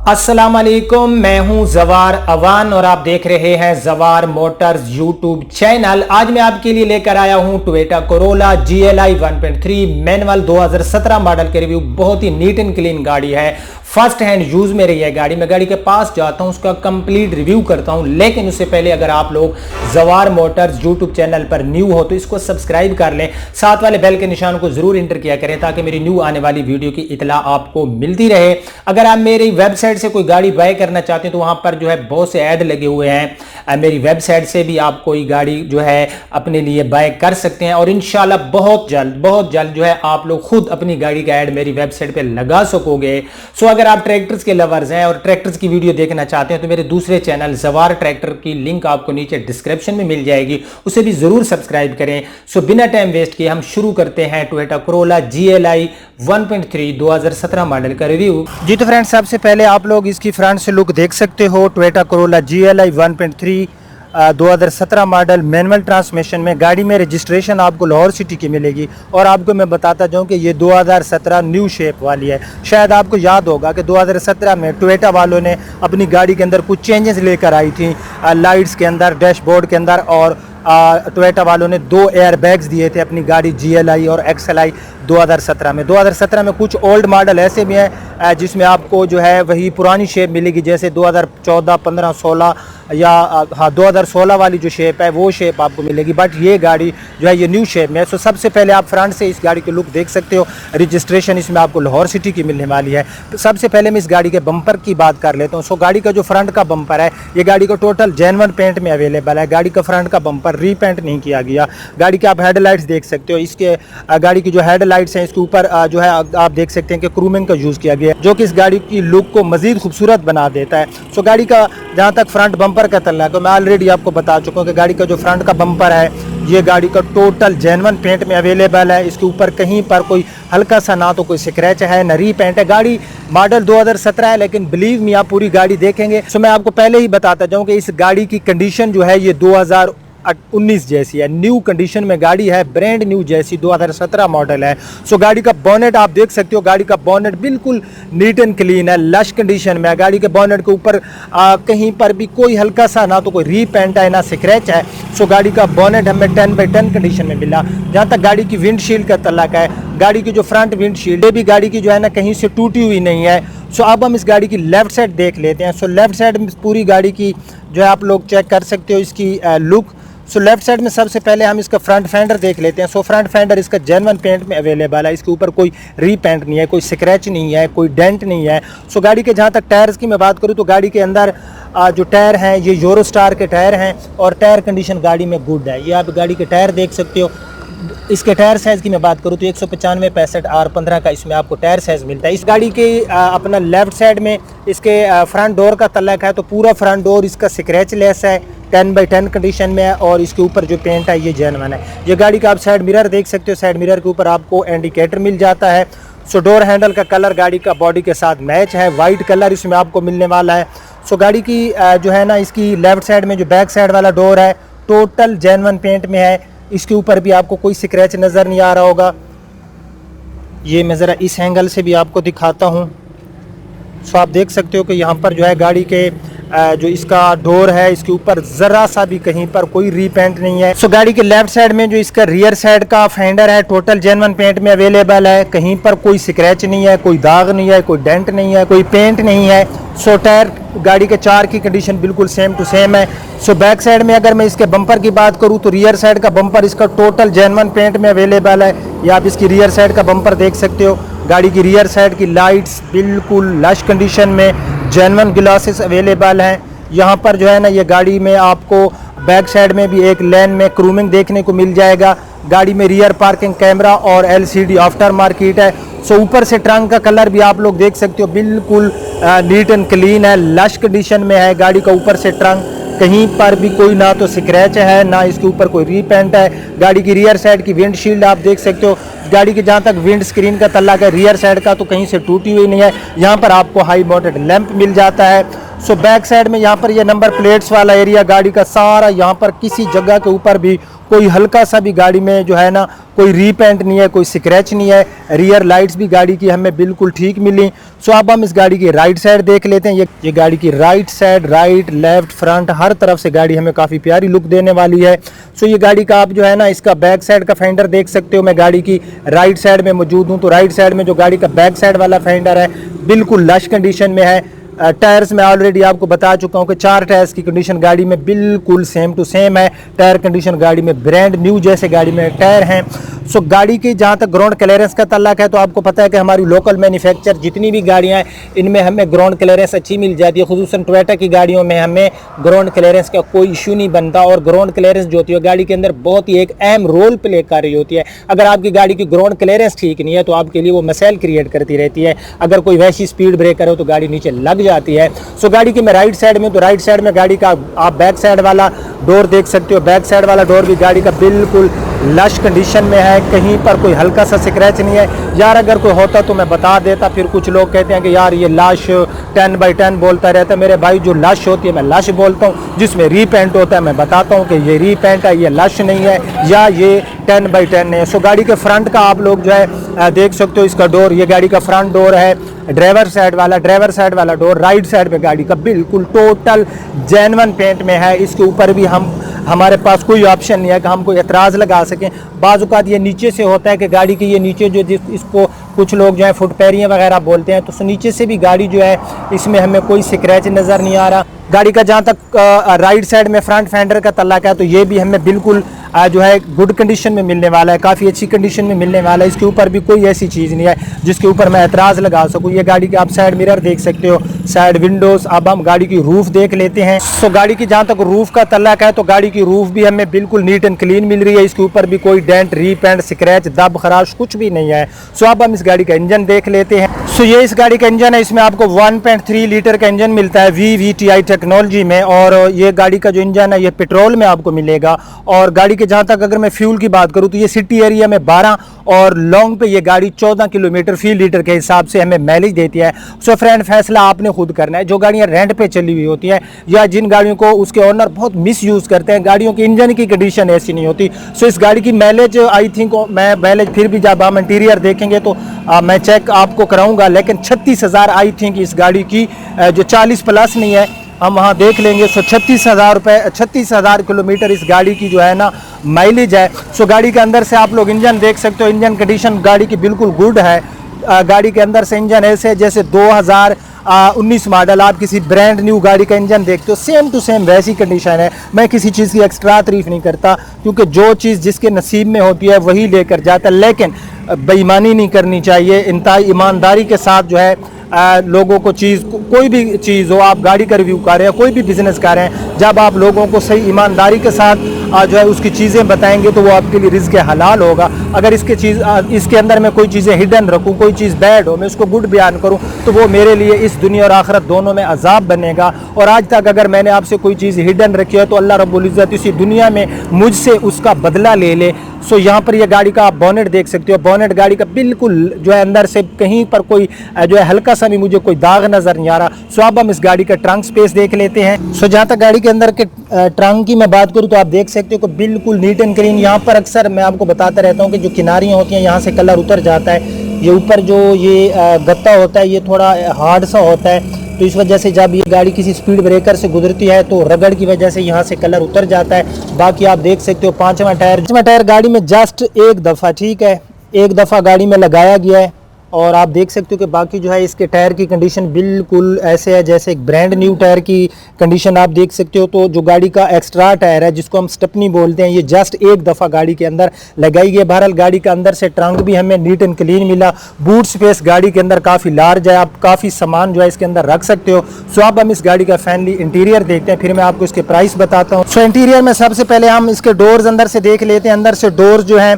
अस्सलाम वालेकुम, मैं हूं जवार अवान और आप देख रहे हैं जवार मोटर्स यूट्यूब चैनल। आज मैं आपके लिए लेकर आया हूं Toyota Corolla GLI 1.3 manual 2017 model के रिव्यू। बहुत ही नीट एंड क्लीन गाड़ी है, फर्स्ट हैंड यूज में रही है गाड़ी। मैं गाड़ी के पास जाता हूं, उसका कंप्लीट रिव्यू करता हूं, लेकिन उससे पहले अगर आप लोग जवार मोटर्स यूट्यूब चैनल पर न्यू हो तो इसको सब्सक्राइब कर लें, साथ वाले बेल के निशान को जरूर इंटर किया करें ताकि मेरी न्यू आने वाली वीडियो की इतला आपको मिलती रहे। अगर आप मेरी वेबसाइट से कोई गाड़ी बाय करना चाहते हैं तो वहां पर जो है बहुत से ऐड लगे हुए हैं। मेरी वेबसाइट से भी आप कोई गाड़ी जो है अपने लिए बाय कर सकते हैं और इंशाल्लाह बहुत जल्द जो है आप लोग खुद अपनी गाड़ी का ऐड मेरी वेबसाइट पे लगा सकोगे। सो अगर आप ट्रैक्टर्स के लवर्स हैं और ट्रैक्टर्स की वीडियो देखना चाहते हैं तो मेरे दूसरे चैनल जवार ट्रैक्टर की लिंक आपको नीचे डिस्क्रिप्शन में मिल जाएगी, उसे भी जरूर सब्सक्राइब करें। सो बिना टाइम वेस्ट किए हम शुरू करते हैं टोयोटा कोरोला GLI 1.3 2017 मॉडल का रिव्यू। जी तो फ्रेंड्स, सबसे पहले आप लोग इसकी फ्रंट से लुक देख सकते हो। Toyota Corolla GLI 1.3 2017 model manual transmission में गाड़ी में रजिस्ट्रेशन आपको लाहौर सिटी की मिलेगी। और आपको मैं बताता जाऊं कि ये 2017 न्यू शेप वाली है। शायद आपको याद होगा कि 2017 में टोयोटा वालों ने अपनी गाड़ी के अंदर कुछ चेंजेस लेकर आई थी, लाइट्स के अंदर, डैशबोर्ड के अंदर, और टोयोटा वालों ने 2 एयर बैग्स दिए थे अपनी गाड़ी GLI और XLI 2017 में। 2017 में कुछ ओल्ड मॉडल ऐसे भी हैं जिसमें आपको जो है वही पुरानी शेप मिलेगी, जैसे 2014, 15, 16 या 2016 वाली जो शेप है वो शेप आपको मिलेगी। बट ये गाड़ी जो है ये न्यू शेप में है। सो सबसे पहले आप फ्रंट से इस गाड़ी के लुक देख सकते हो। रजिस्ट्रेशन इसमें आपको लाहौर सिटी की मिलने वाली है। तो सबसे पहले मैं इस गाड़ी के बम्पर की बात कर लेता हूँ। सो गाड़ी का जो फ्रंट का बम्पर है ये गाड़ी को टोटल जेन्युइन पेंट में अवेलेबल है। गाड़ी का फ्रंट का बम्पर रीपेंट नहीं किया गया। गाड़ी के आप हेडलाइट्स देख सकते हो। इसके गाड़ी की जो हेडलाइट्स हैं इसके ऊपर जो है आप देख सकते हैं कि क्रूमिंग का यूज़ किया गया है, जो कि इस गाड़ी की लुक को मजीद खूबसूरत बना देता है। सो गाड़ी का जहाँ तक फ्रंट बम्पर का तल्ला है तो मैं ऑलरेडी आपको बता चुका हूँ कि गाड़ी का जो फ्रंट का बम्पर है ये गाड़ी का टोटल जेन्युइन पेंट में अवेलेबल है। इसके ऊपर कहीं पर कोई हल्का सा ना तो कोई स्क्रैच है ना रीपेंट है। गाड़ी मॉडल 2017 है, लेकिन बिलीव मी आप पूरी गाड़ी देखेंगे। सो मैं आपको पहले ही बताता जाऊँ कि इस गाड़ी की कंडीशन जो है ये 2019 जैसी है, न्यू कंडीशन में गाड़ी है, ब्रांड न्यू जैसी 2017 मॉडल है। सो गाड़ी का बोनेट आप देख सकते हो। गाड़ी का बोनेट बिल्कुल नीट एंड क्लीन है, लश कंडीशन में है। गाड़ी के बोनेट के ऊपर कहीं पर भी कोई हल्का सा ना तो कोई रीपेंट है ना स्क्रैच है। सो गाड़ी का बोनेट हमें 10/10 कंडीशन में मिला। जहाँ तक गाड़ी की विंडशील्ड का तल्लक है, गाड़ी की जो फ्रंट विंडशील्ड ये भी गाड़ी की जो है ना कहीं से टूटी हुई नहीं है। सो अब हम इस गाड़ी की लेफ्ट साइड देख लेते हैं। सो लेफ्ट साइड में पूरी गाड़ी की जो है आप लोग चेक कर सकते हो इसकी लुक। सो लेफ्ट साइड में सबसे पहले हम इसका फ्रंट फेंडर देख लेते हैं। सो फ्रंट फेंडर इसका जेन्युइन पेंट में अवेलेबल है। इसके ऊपर कोई रीपेंट नहीं है, कोई स्क्रैच नहीं है, कोई डेंट नहीं है। सो गाड़ी के जहाँ तक टायर्स की मैं बात करूँ तो गाड़ी के अंदर जो टायर हैं ये यूरोस्टार के टायर हैं और टायर कंडीशन गाड़ी में गुड है। ये आप गाड़ी के टायर देख सकते हो। इसके टायर साइज़ की मैं बात करूँ तो 195, 65 और 15 का इसमें आपको टायर साइज़ मिलता है। इस गाड़ी के अपना लेफ्ट साइड में इसके फ्रंट डोर का तल्लक है तो पूरा फ्रंट डोर इसका स्क्रैच लेस है, 10/10 कंडीशन में है और इसके ऊपर जो पेंट है ये जेन्युइन है। ये गाड़ी का आप साइड मिरर देख सकते हो। साइड मिरर के ऊपर आपको इंडिकेटर मिल जाता है। सो डोर हैंडल का कलर गाड़ी का बॉडी के साथ मैच है, वाइट कलर इसमें आपको मिलने वाला है। सो गाड़ी की जो है ना इसकी लेफ्ट साइड में जो बैक साइड वाला डोर है टोटल जेन्युइन पेंट में है। इसके ऊपर भी आपको कोई स्क्रैच नज़र नहीं आ रहा होगा। ये मैं ज़रा इस एंगल से भी आपको दिखाता हूँ। सो आप देख सकते हो कि यहाँ पर जो है गाड़ी के जो इसका डोर है इसके ऊपर ज़रा सा भी कहीं पर कोई रीपेंट नहीं है। सो गाड़ी के लेफ्ट साइड में जो इसका रियर साइड का फेंडर है टोटल जेन्युइन पेंट में अवेलेबल है। कहीं पर कोई स्क्रैच नहीं है, कोई दाग नहीं है, कोई डेंट नहीं है, कोई पेंट नहीं है। सो टायर गाड़ी के 4 की कंडीशन बिल्कुल सेम टू सेम है। सो बैक साइड में अगर मैं इसके बम्पर की बात करूं तो रियर साइड का बम्पर इसका टोटल जेन्युइन पेंट में अवेलेबल है। या आप इसकी रियर साइड का बम्पर देख सकते हो। गाड़ी की रियर साइड की लाइट्स बिल्कुल लश कंडीशन में, जेन्युइन ग्लासेस अवेलेबल हैं। यहाँ पर जो है ना ये गाड़ी में आपको बैक साइड में भी एक लेन में क्रूमिंग देखने को मिल जाएगा। गाड़ी में रियर पार्किंग कैमरा और LCD आफ्टर मार्केट है। सो ऊपर से ट्रंक का कलर भी आप लोग देख सकते हो, बिल्कुल नीट एंड क्लीन है, लश कंडीशन में है। गाड़ी का ऊपर से ट्रंक कहीं पर भी कोई ना तो स्क्रैच है ना इसके ऊपर कोई रीपेंट है। गाड़ी की रियर साइड की विंडशील्ड आप देख सकते हो। गाड़ी के जहाँ तक विंड स्क्रीन का तल्ला है रियर साइड का तो कहीं से टूटी हुई नहीं है। यहाँ पर आपको हाई माउंटेड लैंप मिल जाता है सो बैक साइड में यहाँ पर ये नंबर प्लेट्स वाला एरिया गाड़ी का सारा, यहाँ पर किसी जगह के ऊपर भी कोई हल्का सा भी गाड़ी में जो है ना कोई रीपेंट नहीं है, कोई स्क्रैच नहीं है। रियर लाइट्स भी गाड़ी की हमें बिल्कुल ठीक मिली। सो अब हम इस गाड़ी की राइट साइड देख लेते हैं। ये गाड़ी की right side, right left front हर तरफ से गाड़ी हमें काफ़ी प्यारी लुक देने वाली है। सो ये गाड़ी का आप जो है ना इसका बैक साइड का फेंडर देख सकते हो। मैं गाड़ी की राइट साइड में मौजूद हूँ, तो राइट साइड में जो गाड़ी का बैक साइड वाला फेंडर है बिल्कुल लश कंडीशन में है। टायर्स में ऑलरेडी आपको बता चुका हूं कि 4 टायर्स की कंडीशन गाड़ी में बिल्कुल सेम टू सेम है। टायर कंडीशन गाड़ी में ब्रांड न्यू जैसे गाड़ी में टायर हैं। सो गाड़ी की जहां तक ग्राउंड क्लियरेंस का तल्लक है, तो आपको पता है कि हमारी लोकल मैन्युफैक्चर जितनी भी गाड़ियां हैं इनमें हमें ग्राउंड क्लियरेंस अच्छी मिल जाती है। खुसूसन टोयोटा की गाड़ियों में हमें ग्राउंड क्लियरेंस का कोई इशू नहीं बनता, और ग्राउंड क्लियरेंस जो होती है गाड़ी के अंदर बहुत ही एक अहम रोल प्ले कर रही होती है। अगर आपकी गाड़ी की ग्राउंड क्लियरेंस ठीक नहीं है तो आपके लिए वो मसैल क्रिएट करती रहती है। अगर कोई वैसी स्पीड ब्रेकर हो तो गाड़ी नीचे लग जाती है। सो गाड़ी की मैं राइट साइड में, तो राइट साइड में गाड़ी का आप बैक साइड वाला डोर देख सकते हो। बैक साइड वाला डोर भी गाड़ी का बिल्कुल लश कंडीशन में है, कहीं पर कोई हल्का सा स्क्रैच नहीं है। यार अगर कोई होता तो मैं बता देता, फिर कुछ लोग कहते हैं कि यार ये लश 10x10 बोलता रहता है। मेरे भाई जो लश होती है मैं लश बोलता हूँ, जिसमें रीपेंट होता है मैं बताता हूँ कि ये रीपेंट है, ये लश नहीं है या ये 10x10 नहीं है। सो गाड़ी के फ्रंट का आप लोग जो है देख सकते हो, इसका डोर, ये गाड़ी का फ्रंट डोर है ड्राइवर साइड वाला डोर राइट साइड पे गाड़ी का बिल्कुल टोटल जेन्युइन पेंट में है। इसके ऊपर भी हमारे पास कोई ऑप्शन नहीं है कि हम कोई एतराज़ लगा सकें। बाज़ औक़ात ये नीचे से होता है कि गाड़ी की ये नीचे जो इसको कुछ लोग जो है फुटपैरियाँ वगैरह बोलते हैं, तो नीचे से भी गाड़ी जो है इसमें हमें कोई स्क्रैच नज़र नहीं आ रहा। गाड़ी का जहाँ तक राइट साइड में फ्रंट फेंडर का तल्लक है, तो ये भी हमें बिल्कुल जो है गुड कंडीशन में मिलने वाला है, काफ़ी अच्छी कंडीशन में मिलने वाला है। इसके ऊपर भी कोई ऐसी चीज़ नहीं है जिसके ऊपर मैं एतराज़ लगा सकूँ। ये गाड़ी के आप साइड मिरर देख सकते हो, साइड विंडोज़। अब हम गाड़ी की रूफ़ देख लेते हैं। सो गाड़ी की जहाँ तक रूफ़ का तल्लक है, तो गाड़ी की रूफ़ भी हमें बिल्कुल नीट एंड क्लीन मिल रही है। इसके ऊपर भी कोई डेंट, रीपेंट, स्क्रैच, दब खराश कुछ भी नहीं है। सो अब हम इस गाड़ी का इंजन देख लेते हैं। सो ये इस गाड़ी का इंजन है, इसमें आपको 1.3 लीटर का इंजन मिलता है VVTi टेक्नोलॉजी में, और ये गाड़ी का जो इंजन है ये पेट्रोल में आपको मिलेगा। और गाड़ी के जहाँ तक अगर मैं फ्यूल की बात करूँ तो ये सिटी एरिया में 12 और लॉन्ग पे ये गाड़ी 14 किलोमीटर फी लीटर के हिसाब से हमें माइलेज देती है। सो फ्रेंड फैसला आपने खुद करना है। जो गाड़ियाँ रेंट पे चली हुई होती हैं या जिन गाड़ियों को उसके ओनर बहुत मिस यूज़ करते हैं, गाड़ियों की इंजन की कंडीशन ऐसी नहीं होती। सो इस गाड़ी की माइलेज आई थिंक मैं माइलेज फिर भी जब हम इंटीरियर देखेंगे तो मैं चेक आपको कराऊंगा, लेकिन 36,000 आई थिंक इस गाड़ी की, जो 40 प्लस नहीं है हम वहाँ देख लेंगे। सो 36,000 किलोमीटर इस गाड़ी की जो है ना माइलेज है। सो गाड़ी के अंदर से आप लोग इंजन देख सकते हो, इंजन कंडीशन गाड़ी की बिल्कुल गुड है। गाड़ी के अंदर से इंजन ऐसे जैसे 2019 मॉडल आप किसी ब्रांड न्यू गाड़ी का इंजन देखते हो, सेम टू सेम वैसी कंडीशन है। मैं किसी चीज़ की एक्स्ट्रा तारीफ नहीं करता, क्योंकि जो चीज़ जिसके नसीब में होती है वही लेकर जाता है। लेकिन बेईमानी नहीं करनी चाहिए, इंतहाई ईमानदारी के साथ जो है लोगों को कोई भी चीज़ हो, आप गाड़ी का रिव्यू कर रहे हैं, कोई भी बिजनेस कर रहे हैं, जब आप लोगों को सही ईमानदारी के साथ जो है उसकी चीज़ें बताएंगे तो वो आपके लिए रिज़्क़ हलाल होगा। अगर इसके अंदर मैं कोई चीज़ें हिडन रखूँ, कोई चीज़ बैड हो, मैं उसको गुड बयान करूँ, तो वो मेरे लिए इस दुनिया और आखिरत दोनों में अजाब बनेगा। और आज तक अगर मैंने आपसे कोई चीज़ हिडन रखी है तो अल्लाह रब्बुल इज़्ज़त इसी दुनिया में मुझसे उसका बदला ले ले। सो यहाँ पर ये गाड़ी का आप बोनेट देख सकते हो। बोनेट गाड़ी का बिल्कुल जो है अंदर से कहीं पर कोई जो है हल्का सा भी मुझे कोई दाग नज़र नहीं आ रहा। सो अब हम इस गाड़ी का ट्रंक स्पेस देख लेते हैं। सो जहाँ तक गाड़ी के अंदर के ट्रंक की मैं बात करूँ तो आप देख सकते हो कि बिल्कुल नीट एंड क्लीन। यहाँ पर अक्सर मैं आपको बताता रहता हूँ कि जो किनारियाँ होती हैं यहाँ से कलर उतर जाता है। ये ऊपर जो ये गत्ता होता है ये थोड़ा हार्ड सा होता है, तो इस वजह से जब ये गाड़ी किसी स्पीड ब्रेकर से गुजरती है तो रगड़ की वजह से यहाँ से कलर उतर जाता है। बाकी आप देख सकते हो पांचवा टायर गाड़ी में जस्ट एक दफ़ा, ठीक है, एक दफ़ा गाड़ी में लगाया गया है। और आप देख सकते हो कि बाकी जो है इसके टायर की कंडीशन बिल्कुल ऐसे है जैसे एक ब्रांड न्यू टायर की कंडीशन आप देख सकते हो। तो जो गाड़ी का एक्स्ट्रा टायर है जिसको हम स्टेपनी बोलते हैं, ये जस्ट एक दफ़ा गाड़ी के अंदर लगाई गई। बहरहाल गाड़ी के अंदर से ट्रंक भी हमें नीट एंड क्लीन मिला। बूट स्पेस गाड़ी के अंदर काफ़ी लार्ज है, आप काफ़ी सामान जो है इसके अंदर रख सकते हो। सो अब हम इस गाड़ी का फाइनली इंटीरियर देखते हैं, फिर मैं आपको इसके प्राइस बताता हूँ। सो इंटीरियर में सबसे पहले हम इसके डोर्स अंदर से देख लेते हैं। अंदर से डोर्स जो हैं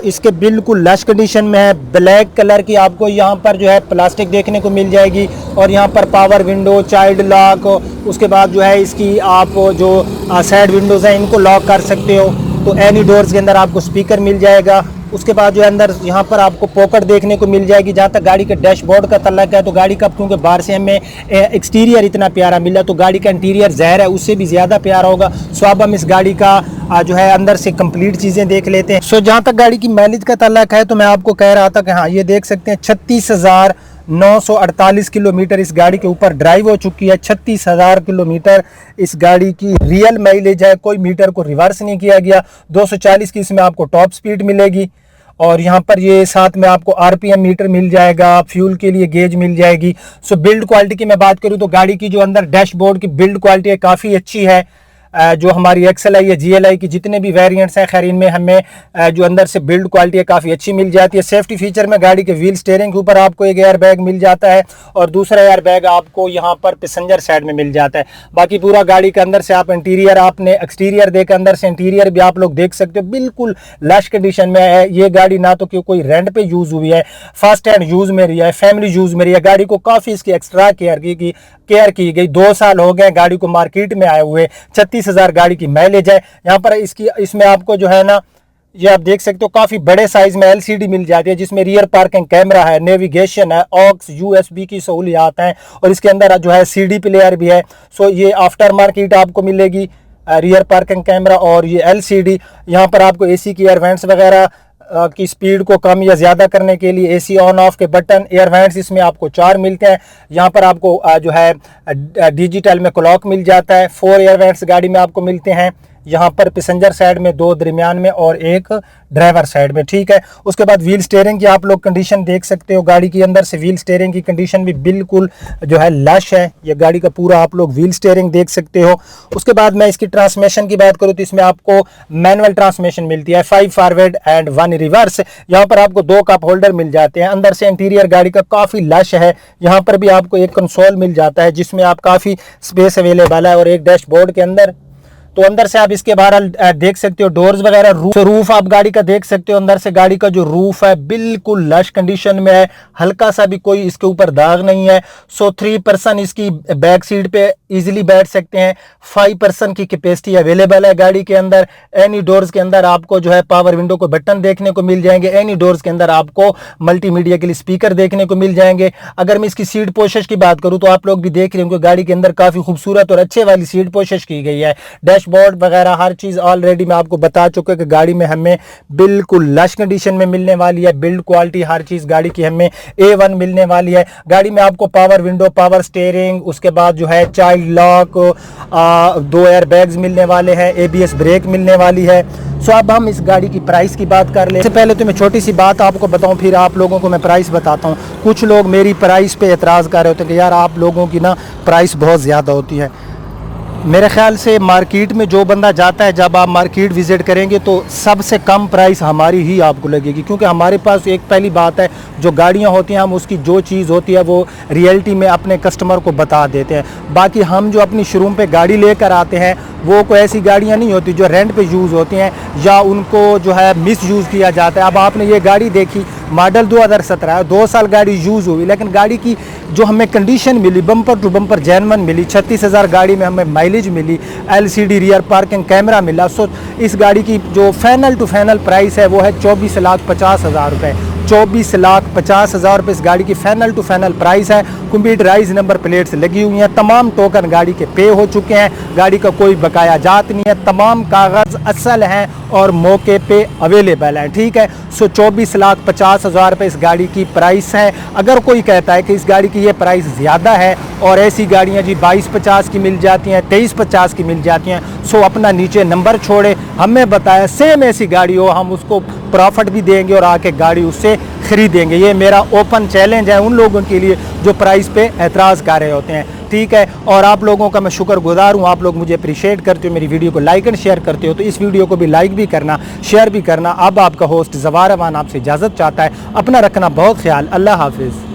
इसके बिल्कुल लश कंडीशन में है। ब्लैक कलर की आपको यहाँ पर जो है प्लास्टिक देखने को मिल जाएगी, और यहाँ पर पावर विंडो, चाइल्ड लॉक, उसके बाद जो है इसकी आप जो साइड विंडोज़ हैं इनको लॉक कर सकते हो। तो एनी डोर्स के अंदर आपको स्पीकर मिल जाएगा। उसके बाद जो है अंदर यहाँ पर आपको पॉकेट देखने को मिल जाएगी। जहाँ तक गाड़ी के डैशबोर्ड का तल्लक है तो गाड़ी का क्योंकि बाहर से हमें एक्सटीरियर इतना प्यारा मिला तो गाड़ी का इंटीरियर ज़ाहिर है उससे भी ज़्यादा प्यारा होगा। सो अब हम इस गाड़ी का जो है अंदर से कंप्लीट चीज़ें देख लेते हैं। सो जहाँ तक गाड़ी की माइलेज का तल्लक है तो मैं आपको कह रहा था कि हाँ ये देख सकते हैं 36,948 किलोमीटर इस गाड़ी के ऊपर ड्राइव हो चुकी है। 36,000 किलोमीटर इस गाड़ी की रियल माइलेज है, कोई मीटर को रिवर्स नहीं किया गया। 240 की इसमें आपको टॉप स्पीड मिलेगी और यहाँ पर ये साथ में आपको आरपीएम मीटर मिल जाएगा, फ्यूल के लिए गेज मिल जाएगी। सो बिल्ड क्वालिटी की मैं बात करूँ तो गाड़ी की जो अंदर डैशबोर्ड की बिल्ड क्वालिटी है काफ़ी अच्छी है। जो हमारी XLI या GLI की जितने भी वेरिएंट्स हैं खैर इनमें हमें जो अंदर से बिल्ड क्वालिटी है काफ़ी अच्छी मिल जाती है। सेफ्टी फीचर में गाड़ी के व्हील स्टीयरिंग के ऊपर आपको एक एयर बैग मिल जाता है और दूसरा एयर बैग आपको यहाँ पर पैसेंजर साइड में मिल जाता है। बाकी पूरा गाड़ी के अंदर से आप इंटीरियर आपने एक्सटीरियर देख अंदर से इंटीरियर भी आप लोग देख सकते हो बिल्कुल लश कंडीशन में है। ये गाड़ी ना तो कोई रेंट पे यूज़ हुई है, फर्स्ट हैंड यूज़ में रही है, फैमिली यूज़ में रही है। गाड़ी को काफ़ी इसकी एक्स्ट्रा केयर की गई। 2 साल हो गए गाड़ी को मार्केट में आए हुए। 36,000 गाड़ी की माइलेज है। यहाँ पर इसमें आपको जो है ना ये आप देख सकते हो काफ़ी बड़े साइज में LCD मिल जाती है जिसमें रियर पार्किंग कैमरा है, नेविगेशन है, ऑक्स USB की सहूलियात हैं और इसके अंदर जो है CD प्लेयर भी है। सो ये आफ्टर मार्केट आपको मिलेगी रियर पार्किंग कैमरा और ये LCD। यहाँ पर आपको AC की एयर वेंट्स वगैरह की स्पीड को कम या ज़्यादा करने के लिए AC ऑन ऑफ के बटन, एयर वेंट्स इसमें आपको 4 मिलते हैं। यहाँ पर आपको जो है डिजिटल में क्लॉक मिल जाता है। 4 एयर वेंट्स गाड़ी में आपको मिलते हैं। यहाँ पर पैसेंजर साइड में 2 दरमियान में और 1 ड्राइवर साइड में, ठीक है। उसके बाद व्हील स्टीयरिंग की आप लोग कंडीशन देख सकते हो। गाड़ी के अंदर से व्हील स्टीयरिंग की कंडीशन भी बिल्कुल जो है लश है। ये गाड़ी का पूरा आप लोग व्हील स्टीयरिंग देख सकते हो। उसके बाद मैं इसकी ट्रांसमिशन की बात करूँ तो इसमें आपको मैनुअल ट्रांसमिशन मिलती है, 5 फॉरवर्ड एंड 1 रिवर्स। यहाँ पर आपको 2 कप होल्डर मिल जाते हैं। अंदर से इंटीरियर गाड़ी का काफ़ी लश है। यहाँ पर भी आपको एक कंसोल मिल जाता है जिसमें आप काफ़ी स्पेस अवेलेबल है और एक डैशबोर्ड के अंदर तो अंदर से आप इसके बाहर देख सकते हो डोर्स वगैरह, रूफ आप गाड़ी का देख सकते हो। अंदर से गाड़ी का जो रूफ है बिल्कुल लश कंडीशन में है, हल्का सा भी कोई इसके ऊपर दाग नहीं है। सो 3 पर्सन इसकी बैक सीट पे इजीली बैठ सकते हैं। 5 पर्सन की कैपेसिटी अवेलेबल है गाड़ी के अंदर। एनी डोर्स के अंदर आपको जो है पावर विंडो को बटन देखने को मिल जाएंगे। एनी डोर्स के अंदर आपको मल्टीमीडिया के लिए स्पीकर देखने को मिल जाएंगे। अगर मैं इसकी सीट पोशश की बात करूँ तो आप लोग भी देख रहे होंगे गाड़ी के अंदर काफ़ी खूबसूरत और अच्छे वाली सीट पोशश की गई है। डैशबोर्ड वगैरह हर चीज़ ऑलरेडी मैं आपको बता चुका कि गाड़ी में हमें बिल्कुल लश कंडीशन में मिलने वाली है। बिल्ड क्वालिटी हर चीज़ गाड़ी की हमें A1 मिलने वाली है। गाड़ी में आपको पावर विंडो, पावर स्टीयरिंग, उसके बाद जो है चाइल्ड लॉक, 2 एयर बैग्स मिलने वाले हैं, ABS ब्रेक मिलने वाली है। सो अब हम इस गाड़ी की प्राइस की बात कर ले। इससे पहले तो मैं छोटी सी बात आपको बताऊं फिर आप लोगों को मैं प्राइस बताता हूं। कुछ लोग मेरी प्राइस पे एतराज़ कर रहे होते हैं कि यार आप लोगों की ना प्राइस बहुत ज़्यादा होती है। मेरे ख्याल से मार्केट में जो बंदा जाता है, जब आप मार्केट विज़िट करेंगे तो सबसे कम प्राइस हमारी ही आपको लगेगी, क्योंकि हमारे पास एक पहली बात है जो गाड़ियां होती हैं हम उसकी जो चीज़ होती है वो रियलिटी में अपने कस्टमर को बता देते हैं। बाकी हम जो अपनी शोरूम पे गाड़ी लेकर आते हैं वो कोई ऐसी गाड़ियां नहीं होती जो रेंट पे यूज़ होती हैं या उनको जो है मिस यूज़ किया जाता है। अब आपने ये गाड़ी देखी, मॉडल 2017 है, 2 साल गाड़ी यूज़ हुई, लेकिन गाड़ी की जो हमें कंडीशन मिली बम्पर टू बम्पर जेन्युइन मिली। 36,000 गाड़ी में हमें माइलेज मिली, LCD रियर पार्किंग कैमरा मिला। सो इस गाड़ी की जो फाइनल टू फाइनल प्राइस है वो है 24,50,000 रुपये। 24,50,000 रुपये इस गाड़ी की फाइनल टू फाइनल प्राइस है। कंप्यूटराइज नंबर प्लेट्स लगी हुई हैं, तमाम टोकन गाड़ी के पे हो चुके हैं, गाड़ी का कोई बकाया जात नहीं है, तमाम कागज़ असल हैं और मौके पे अवेलेबल हैं, ठीक है। सो 24,50,000 रुपये इस गाड़ी की प्राइस है। अगर कोई कहता है कि इस गाड़ी की ये प्राइस ज़्यादा है और ऐसी गाड़ियाँ जी 22,50 की मिल जाती हैं, 23,50 की मिल जाती हैं, सो अपना नीचे नंबर छोड़े, हमें बताया सेम ऐसी गाड़ी हो, हम उसको प्रॉफिट भी देंगे और आके गाड़ी उससे ख़रीदेंगे। ये मेरा ओपन चैलेंज है उन लोगों के लिए जो प्राइस पे एतराज़ कर रहे होते हैं, ठीक है। और आप लोगों का मैं शुक्रगुजार हूँ, आप लोग मुझे अप्रिशिएट करते हो, मेरी वीडियो को लाइक एंड शेयर करते हो, तो इस वीडियो को भी लाइक भी करना, शेयर भी करना। अब आपका होस्ट ज़वार अमान आपसे इजाज़त चाहता है। अपना रखना बहुत ख्याल। अल्लाह हाफिज़।